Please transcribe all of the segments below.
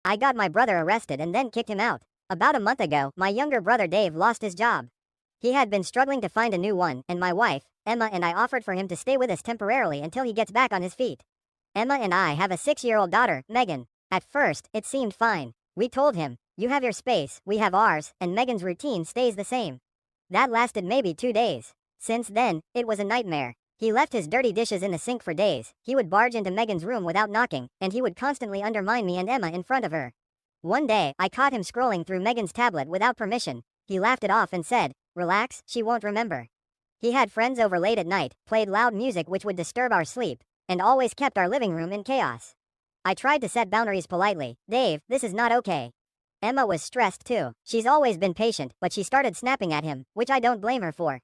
I got my brother arrested and then kicked him out. About a month ago, my younger brother Dave lost his job. He had been struggling to find a new one, and my wife, Emma, and I offered for him to stay with us temporarily until he gets back on his feet. Emma and I have a 6-year-old daughter, Megan. At first, it seemed fine. We told him, "You have your space, we have ours, and Megan's routine stays the same." That lasted maybe 2 days. Since then, it was a nightmare. He left his dirty dishes in the sink for days, he would barge into Megan's room without knocking, and he would constantly undermine me and Emma in front of her. One day, I caught him scrolling through Megan's tablet without permission. He laughed it off and said, "Relax, she won't remember." He had friends over late at night, played loud music which would disturb our sleep, and always kept our living room in chaos. I tried to set boundaries politely. "Dave, this is not okay." Emma was stressed too. She's always been patient, but she started snapping at him, which I don't blame her for.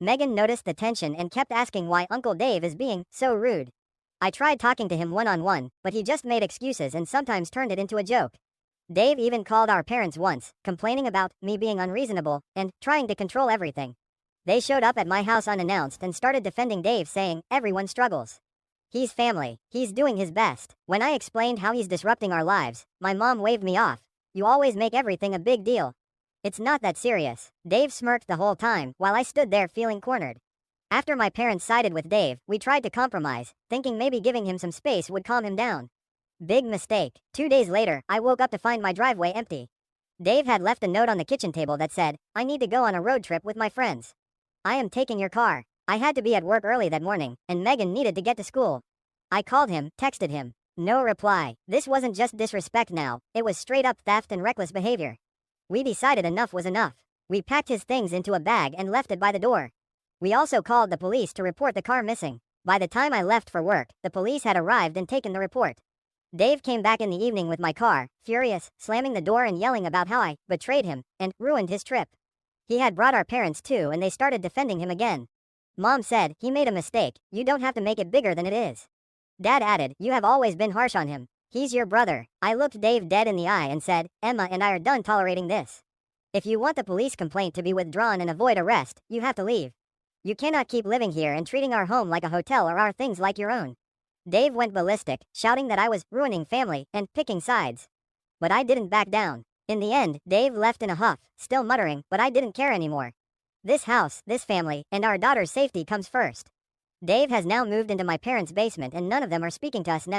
Megan noticed the tension and kept asking why Uncle Dave is being so rude. I tried talking to him one-on-one, but he just made excuses and sometimes turned it into a joke. Dave even called our parents once, complaining about me being unreasonable and trying to control everything. They showed up at my house unannounced and started defending Dave, saying, "Everyone struggles. He's family. He's doing his best." When I explained how he's disrupting our lives, my mom waved me off. "You always make everything a big deal. It's not that serious." Dave smirked the whole time while I stood there feeling cornered. After my parents sided with Dave, we tried to compromise, thinking maybe giving him some space would calm him down. Big mistake. 2 days later, I woke up to find my driveway empty. Dave had left a note on the kitchen table that said, "I need to go on a road trip with my friends. I am taking your car." I had to be at work early that morning, and Megan needed to get to school. I called him, texted him. No reply. This wasn't just disrespect now, it was straight up theft and reckless behavior. We decided enough was enough. We packed his things into a bag and left it by the door. We also called the police to report the car missing. By the time I left for work, the police had arrived and taken the report. Dave came back in the evening with my car, furious, slamming the door and yelling about how I betrayed him and ruined his trip. He had brought our parents too, and they started defending him again. Mom said, "He made a mistake, you don't have to make it bigger than it is." Dad added, "You have always been harsh on him. He's your brother." I looked Dave dead in the eye and said, "Emma and I are done tolerating this. If you want the police complaint to be withdrawn and avoid arrest, you have to leave. You cannot keep living here and treating our home like a hotel or our things like your own." Dave went ballistic, shouting that I was ruining family and picking sides. But I didn't back down. In the end, Dave left in a huff, still muttering, "But I didn't care anymore. This house, this family, and our daughter's safety comes first." Dave has now moved into my parents' basement and none of them are speaking to us now.